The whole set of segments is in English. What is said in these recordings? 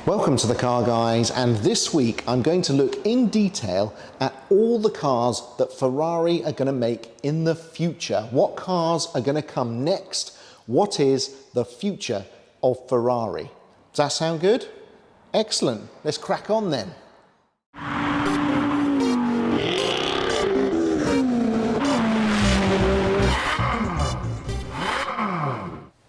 Welcome to the Car Guys, and this week I'm going to look in detail at all the cars that Ferrari are going to make in the future. What cars are going to come next? What is the future of Ferrari? Does that sound good? Excellent. Let's crack on then.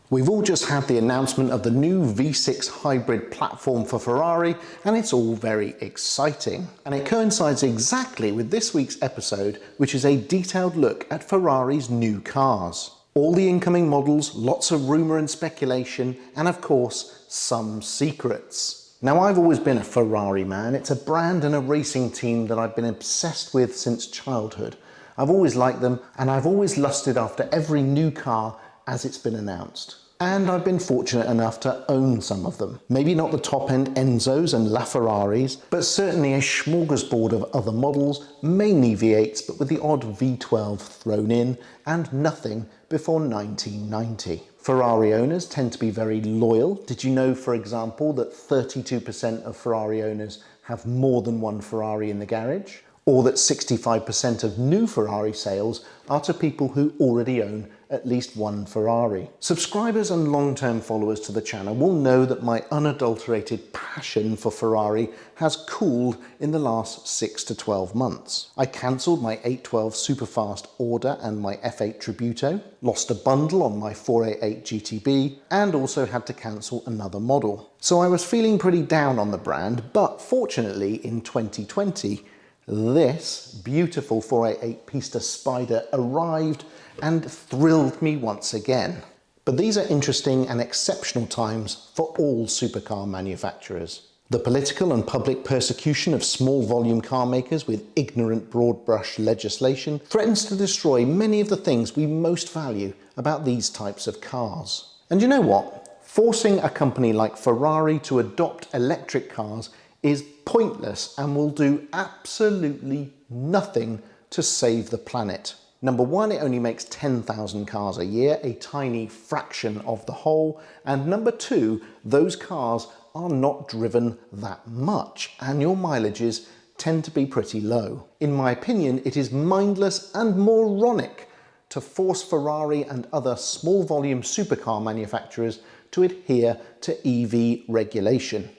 We've all just had the announcement of the new V6 hybrid platform for Ferrari, and it's all very exciting. And it coincides exactly with this week's episode, which is a detailed look at Ferrari's new cars. All the incoming models, lots of rumour and speculation, and of course, some secrets. Now, I've always been a Ferrari man. It's a brand and a racing team that I've been obsessed with since childhood. I've always liked them, and I've always lusted after every new car as it's been announced. And I've been fortunate enough to own some of them. Maybe not the top-end Enzos and LaFerraris, but certainly a smorgasbord of other models, mainly V8s, but with the odd V12 thrown in, and nothing before 1990. Ferrari owners tend to be very loyal. Did you know, for example, that 32% of Ferrari owners have more than one Ferrari in the garage? Or that 65% of new Ferrari sales are to people who already own at least one Ferrari. Subscribers and long-term followers to the channel will know that my unadulterated passion for Ferrari has cooled in the last 6 to 12 months. I cancelled my 812 Superfast order and my F8 Tributo, lost a bundle on my 488 GTB, and also had to cancel another model. So I was feeling pretty down on the brand, but fortunately in 2020, this beautiful 488 Pista Spider arrived and thrilled me once again. But these are interesting and exceptional times for all supercar manufacturers. The political and public persecution of small volume car makers with ignorant broad brush legislation threatens to destroy many of the things we most value about these types of cars. And you know what? Forcing a company like Ferrari to adopt electric cars is pointless and will do absolutely nothing to save the planet. Number one, it only makes 10,000 cars a year, a tiny fraction of the whole. And number two, those cars are not driven that much. Annual mileages tend to be pretty low. In my opinion, it is mindless and moronic to force Ferrari and other small volume supercar manufacturers to adhere to EV regulation.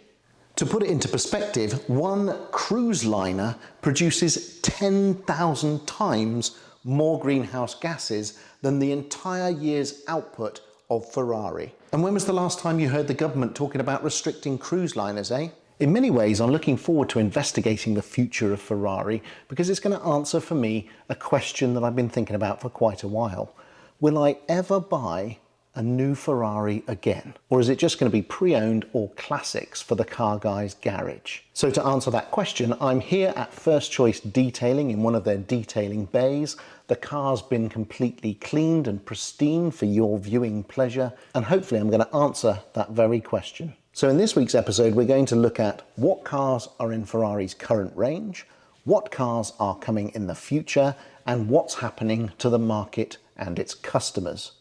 To put it into perspective, one cruise liner produces 10,000 times more greenhouse gases than the entire year's output of Ferrari. And when was the last time you heard the government talking about restricting cruise liners, eh? In many ways, I'm looking forward to investigating the future of Ferrari because it's going to answer for me a question that I've been thinking about for quite a while. Will I ever buy a new Ferrari again? Or is it just going to be pre-owned or classics for the Car Guys garage? So to answer that question, I'm here at First Choice Detailing in one of their detailing bays. The car's been completely cleaned and pristine for your viewing pleasure, and hopefully I'm going to answer that very question. So in this week's episode, we're going to look at what cars are in Ferrari's current range, what cars are coming in the future, and what's happening to the market and its customers.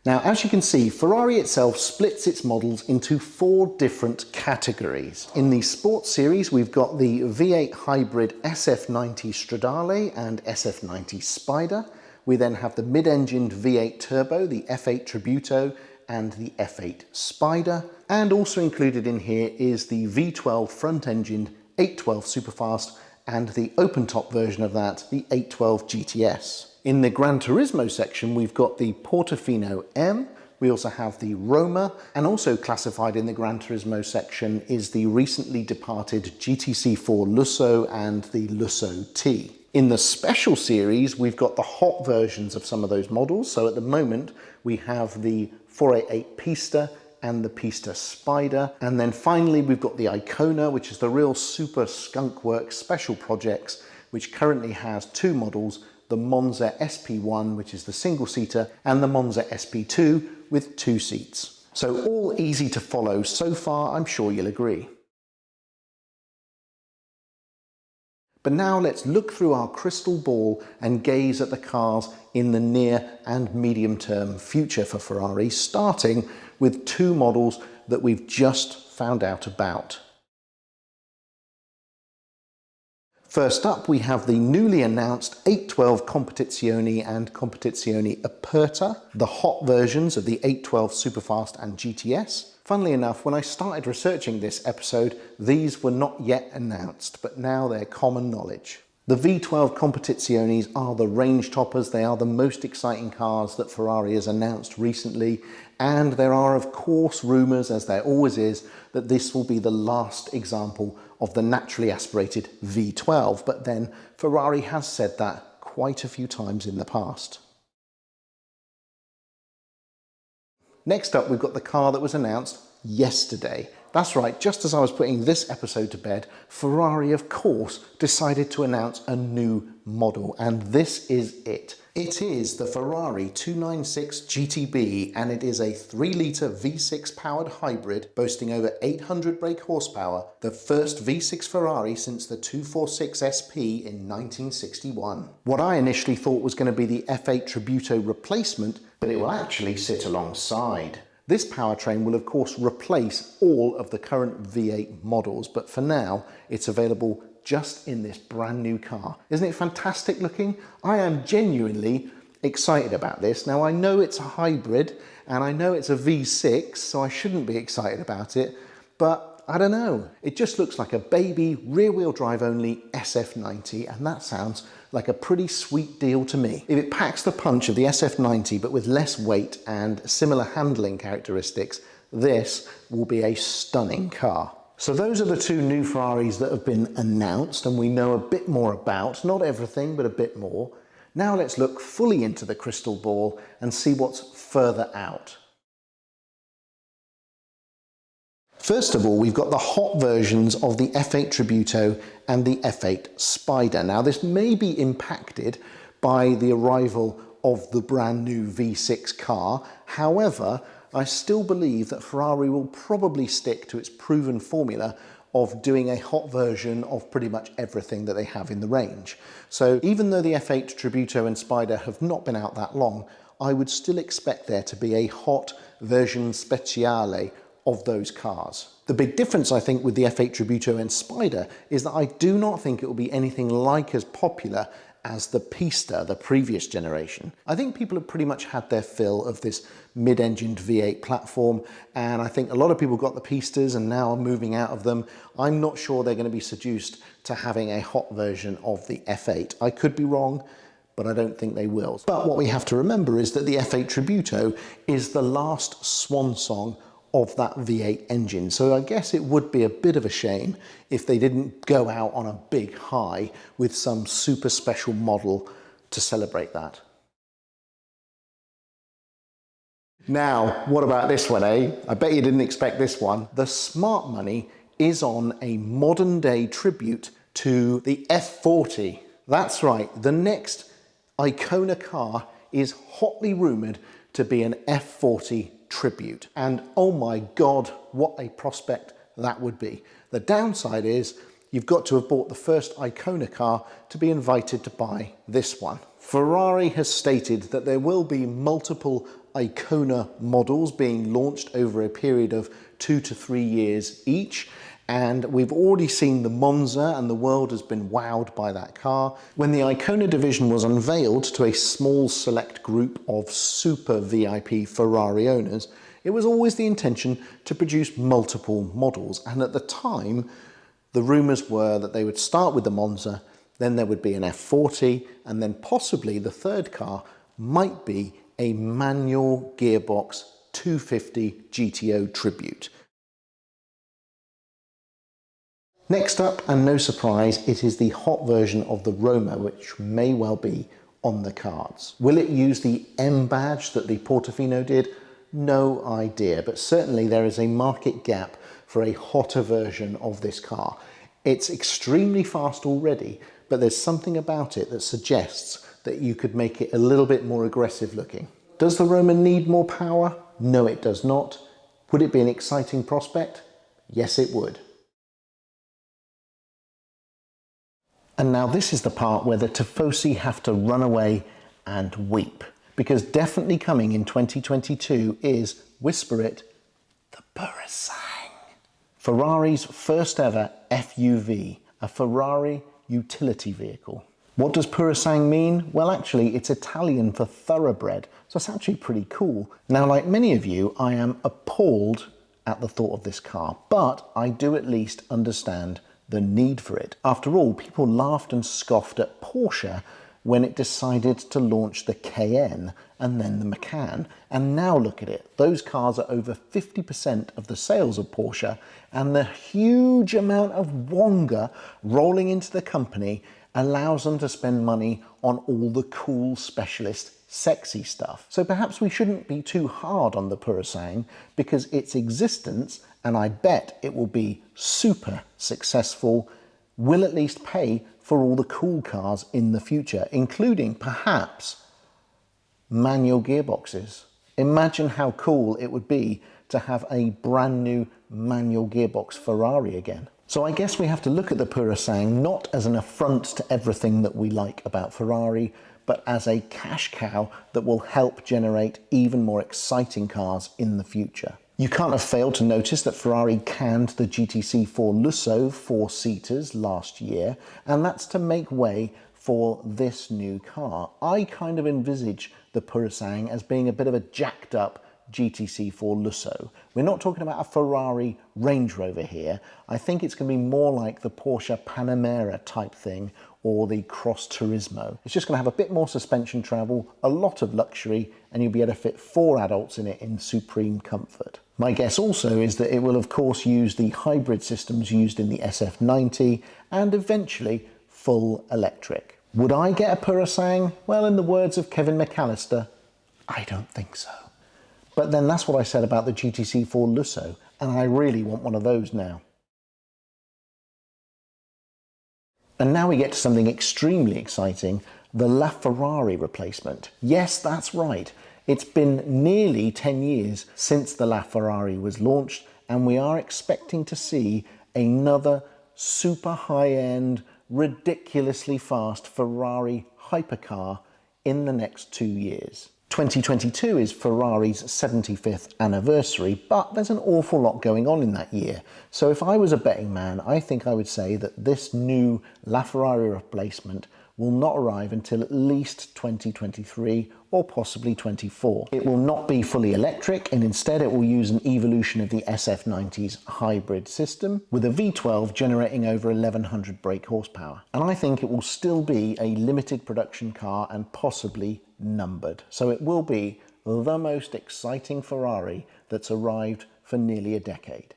Now, as you can see, Ferrari itself splits its models into 4 different categories. In the Sports series, we've got the V8 hybrid SF90 Stradale and SF90 Spider. We then have the mid-engined V8 Turbo, the F8 Tributo, and the F8 Spider. And also included in here is the V12 front-engined 812 Superfast and the open-top version of that, the 812 GTS. In the Gran Turismo section, we've got the Portofino M, we also have the Roma, and also classified in the Gran Turismo section is the recently departed GTC4 Lusso and the Lusso T. In the Special series, we've got the hot versions of some of those models. So at the moment, we have the 488 Pista and the Pista Spider. And then finally, we've got the Icona, which is the real super skunkworks special projects, which currently has 2 models, the Monza SP1, which is the single-seater, and the Monza SP2 with 2 seats. So all easy to follow so far, I'm sure you'll agree. But now let's look through our crystal ball and gaze at the cars in the near and medium-term future for Ferrari, starting with two models that we've just found out about. First up, we have the newly announced 812 Competizione and Competizione Aperta, the hot versions of the 812 Superfast and GTS. Funnily enough, when I started researching this episode, these were not yet announced, but now they're common knowledge. The V12 Competiziones are the range toppers. They are the most exciting cars that Ferrari has announced recently, and there are of course rumours, as there always is, that this will be the last example of the naturally aspirated V12, but then Ferrari has said that quite a few times in the past. Next up, we've got the car that was announced yesterday. That's right, just as I was putting this episode to bed, Ferrari, of course, decided to announce a new model, and this is it. It is the Ferrari 296 GTB, and it is a 3-litre V6 powered hybrid boasting over 800 brake horsepower, the first V6 Ferrari since the 246 SP in 1961. What I initially thought was going to be the F8 Tributo replacement, but it will actually sit alongside. This powertrain will of course replace all of the current V8 models, but for now it's available just in this brand new car. Isn't it fantastic looking? I am genuinely excited about this. Now I know it's a hybrid and I know it's a V6, so I shouldn't be excited about it, but I don't know. It just looks like a baby rear-wheel drive only SF90, and that sounds like a pretty sweet deal to me. If it packs the punch of the SF90 but with less weight and similar handling characteristics, this will be a stunning car. So those are the two new Ferraris that have been announced and we know a bit more about, not everything but a bit more. Now let's look fully into the crystal ball and see what's further out. First of all, we've got the hot versions of the F8 Tributo and the F8 Spider. Now this may be impacted by the arrival of the brand new V6 car. However, I still believe that Ferrari will probably stick to its proven formula of doing a hot version of pretty much everything that they have in the range. So even though the F8 Tributo and Spider have not been out that long, I would still expect there to be a hot version speciale of those cars. The big difference, I think, with the F8 Tributo and Spider is that I do not think it will be anything like as popular as the Pista, the previous generation. I think people have pretty much had their fill of this mid-engined V8 platform, and I think a lot of people got the Pistas and now are moving out of them. I'm not sure they're going to be seduced to having a hot version of the F8. I could be wrong, but I don't think they will. But what we have to remember is that the F8 Tributo is the last swan song of that V8 engine. So I guess it would be a bit of a shame if they didn't go out on a big high with some super special model to celebrate that. Now, what about this one, eh? I bet you didn't expect this one. The smart money is on a modern day tribute to the F40. That's right, the next Icona car is hotly rumoured to be an F40 tribute, and oh my god, what a prospect that would be. The downside is you've got to have bought the first Icona car to be invited to buy this one. Ferrari has stated that there will be multiple Icona models being launched over a period of 2 to 3 years each, and we've already seen the Monza and the world has been wowed by that car. When the Icona division was unveiled to a small select group of super VIP Ferrari owners, it was always the intention to produce multiple models, and at the time the rumours were that they would start with the Monza, then there would be an F40, and then possibly the third car might be a manual gearbox 250 GTO Tribute. Next up, and no surprise, it is the hot version of the Roma, which may well be on the cards. Will it use the M badge that the Portofino did? No idea, but certainly there is a market gap for a hotter version of this car. It's extremely fast already, but there's something about it that suggests that you could make it a little bit more aggressive looking. Does the Roma need more power? No, it does not. Would it be an exciting prospect? Yes, it would. And now this is the part where the Tifosi have to run away and weep, because definitely coming in 2022 is, whisper it, the Purosangue. Ferrari's first ever FUV, a Ferrari utility vehicle. What does Purosangue mean? Well, actually, it's Italian for thoroughbred, so it's actually pretty cool. Now, like many of you, I am appalled at the thought of this car, but I do at least understand the need for it. After all, people laughed and scoffed at Porsche when it decided to launch the Cayenne and then the Macan. And now look at it. Those cars are over 50% of the sales of Porsche, and the huge amount of wonga rolling into the company allows them to spend money on all the cool, specialist, sexy stuff. So perhaps we shouldn't be too hard on the Purosangue, because its existence, and I bet it will be super successful, will at least pay for all the cool cars in the future, including perhaps manual gearboxes. Imagine how cool it would be to have a brand new manual gearbox Ferrari again. So I guess we have to look at the Purosangue not as an affront to everything that we like about Ferrari, but as a cash cow that will help generate even more exciting cars in the future. You can't have failed to notice that Ferrari canned the GTC4 Lusso 4-seaters last year, and that's to make way for this new car. I kind of envisage the Purosangue as being a bit of a jacked up GTC4 Lusso. We're not talking about a Ferrari Range Rover here. I think it's going to be more like the Porsche Panamera type thing, or the Cross Turismo. It's just going to have a bit more suspension travel, a lot of luxury, and you'll be able to fit 4 adults in it in supreme comfort. My guess also is that it will of course use the hybrid systems used in the SF90 and eventually full electric. Would I get a Purosangue? Well, in the words of Kevin McAllister, I don't think so. But then that's what I said about the GTC4 Lusso, and I really want one of those now. And now we get to something extremely exciting, the LaFerrari replacement. Yes, that's right. It's been nearly 10 years since the LaFerrari was launched, and we are expecting to see another super high-end, ridiculously fast Ferrari hypercar in the next 2 years. 2022 is Ferrari's 75th anniversary, but there's an awful lot going on in that year. So if I was a betting man, I think I would say that this new LaFerrari replacement will not arrive until at least 2023 or possibly 24. It will not be fully electric, and instead it will use an evolution of the SF90's hybrid system with a V12 generating over 1100 brake horsepower. And I think it will still be a limited production car and possibly numbered. So it will be the most exciting Ferrari that's arrived for nearly a decade.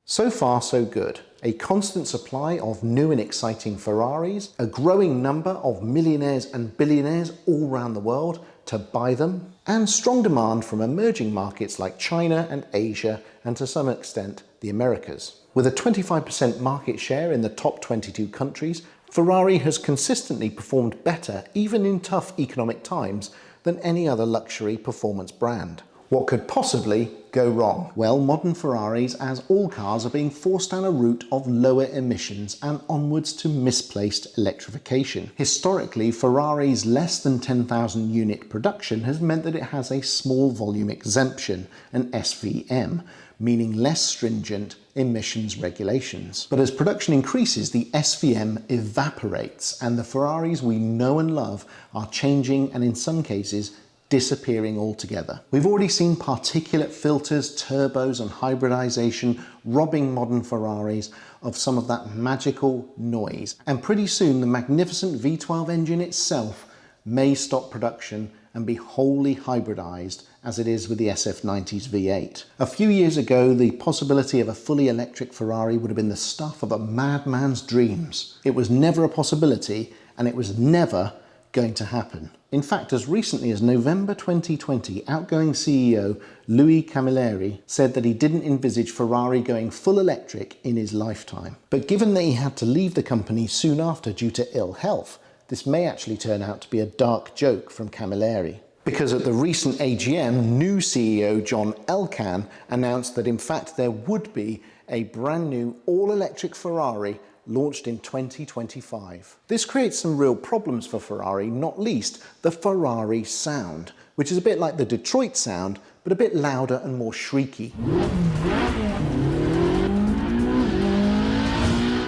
So far, so good. A constant supply of new and exciting Ferraris, a growing number of millionaires and billionaires all around the world to buy them, and strong demand from emerging markets like China and Asia, and to some extent the Americas. With a 25% market share in the top 22 countries, Ferrari has consistently performed better, even in tough economic times, than any other luxury performance brand. What could possibly go wrong? Well, modern Ferraris, as all cars, are being forced down a route of lower emissions and onwards to misplaced electrification. Historically, Ferrari's less than 10,000 unit production has meant that it has a small volume exemption, an SVM, meaning less stringent emissions regulations. But as production increases, the SVM evaporates, and the Ferraris we know and love are changing and in some cases disappearing altogether. We've already seen particulate filters, turbos and hybridization robbing modern Ferraris of some of that magical noise. And pretty soon the magnificent V12 engine itself may stop production and be wholly hybridized, as it is with the SF90's V8. A few years ago, the possibility of a fully electric Ferrari would have been the stuff of a madman's dreams. It was never a possibility, and it was never going to happen. In fact, as recently as November 2020, outgoing CEO Louis Camilleri said that he didn't envisage Ferrari going full electric in his lifetime. But given that he had to leave the company soon after due to ill health, this may actually turn out to be a dark joke from Camilleri. Because at the recent AGM, new CEO John Elkann announced that in fact there would be a brand new all-electric Ferrari launched in 2025. This creates some real problems for Ferrari, not least the Ferrari sound. which is a bit like the Detroit sound, but a bit louder and more shrieky.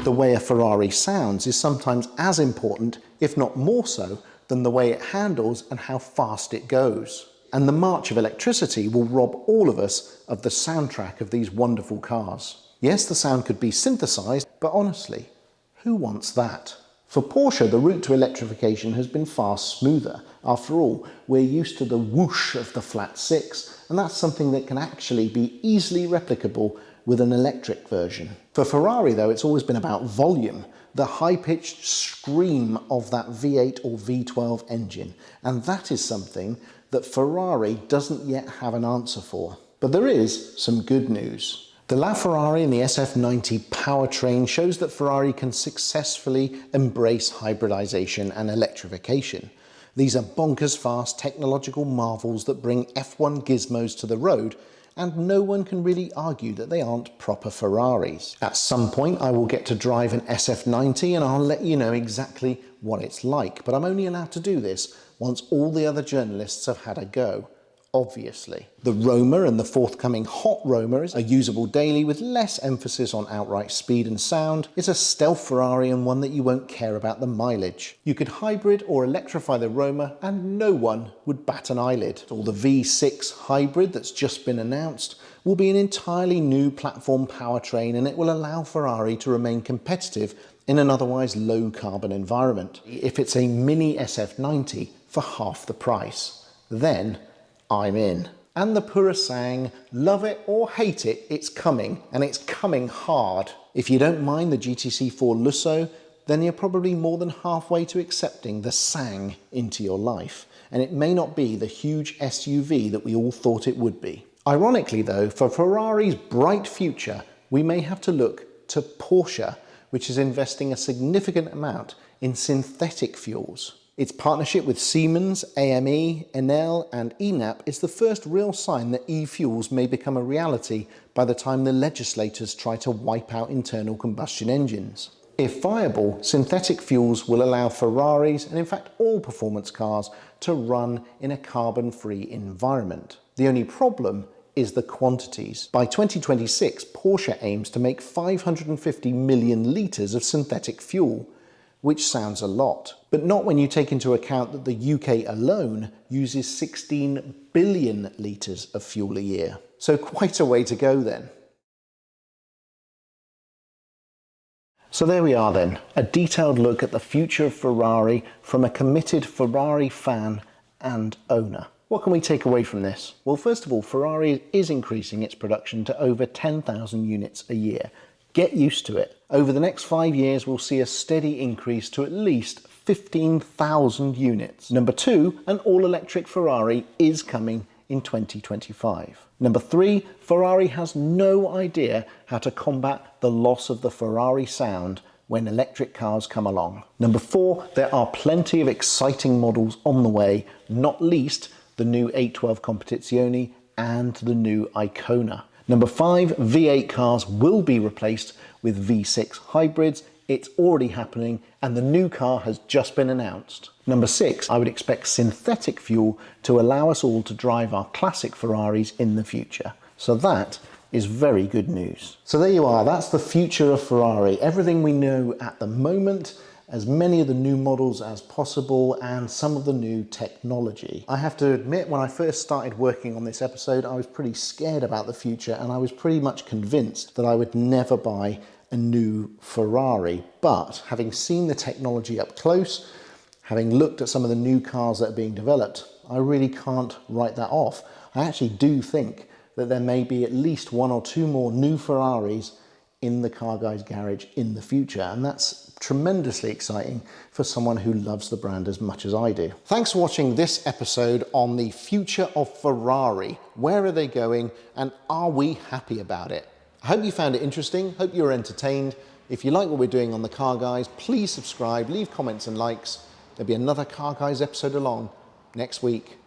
The way a Ferrari sounds is sometimes as important, if not more so, than the way it handles and how fast it goes. And the march of electricity will rob all of us of the soundtrack of these wonderful cars. Yes, the sound could be synthesized, but honestly, who wants that? For Porsche, the route to electrification has been far smoother. After all, we're used to the whoosh of the flat six, and that's something that can actually be easily replicable with an electric version. For Ferrari though, it's always been about volume, the high-pitched scream of that V8 or V12 engine, and that is something that Ferrari doesn't yet have an answer for. But there is some good news. The LaFerrari and the SF90 powertrain shows that Ferrari can successfully embrace hybridization and electrification. These are bonkers fast technological marvels that bring F1 gizmos to the road, and no one can really argue that they aren't proper Ferraris. At some point I will get to drive an SF90 and I'll let you know exactly what it's like, but I'm only allowed to do this once all the other journalists have had a go. Obviously. The Roma and the forthcoming Hot Roma are usable daily with less emphasis on outright speed and sound. It's a stealth Ferrari and one that you won't care about the mileage. You could hybrid or electrify the Roma and no one would bat an eyelid. Or the V6 hybrid that's just been announced will be an entirely new platform powertrain, and it will allow Ferrari to remain competitive in an otherwise low carbon environment. If it's a mini SF90 for half the price, then I'm in. And the Purosangue, love it or hate it, it's coming, and it's coming hard. If you don't mind the GTC4 Lusso, then you're probably more than halfway to accepting the Sang into your life, and it may not be the huge SUV that we all thought it would be. Ironically though, for Ferrari's bright future, we may have to look to Porsche, which is investing a significant amount in synthetic fuels. Its partnership with Siemens, AME, Enel and ENAP is the first real sign that e-fuels may become a reality by the time the legislators try to wipe out internal combustion engines. If viable, synthetic fuels will allow Ferraris, and in fact all performance cars, to run in a carbon-free environment. The only problem is the quantities. By 2026, Porsche aims to make 550 million litres of synthetic fuel, which sounds a lot, but not when you take into account that the UK alone uses 16 billion litres of fuel a year. So quite a way to go then. So there we are then, a detailed look at the future of Ferrari from a committed Ferrari fan and owner. What can we take away from this? Well, first of all, Ferrari is increasing its production to over 10,000 units a year. Get used to it. Over the next 5 years, we'll see a steady increase to at least 15,000 units. Number two, an all-electric Ferrari is coming in 2025. Number three, Ferrari has no idea how to combat the loss of the Ferrari sound when electric cars come along. Number four, there are plenty of exciting models on the way, not least the new 812 Competizione and the new Icona. Number five, V8 cars will be replaced with V6 hybrids. It's already happening and the new car has just been announced. Number six, I would expect synthetic fuel to allow us all to drive our classic Ferraris in the future. So that is very good news. So there you are, that's the future of Ferrari. Everything we know at the moment, as many of the new models as possible, and some of the new technology. I have to admit, when I first started working on this episode, I was pretty scared about the future and I was pretty much convinced that I would never buy a new Ferrari. But having seen the technology up close, having looked at some of the new cars that are being developed, I really can't write that off. I actually do think that there may be at least one or two more new Ferraris in the Car Guys garage in the future, and that's tremendously exciting for someone who loves the brand as much as I do. Thanks for watching this episode on the future of Ferrari. Where are they going and are we happy about it? I hope you found it interesting, hope you were entertained. If you like what we're doing on the Car Guys, please subscribe, leave comments and likes. There'll be another Car Guys episode along next week.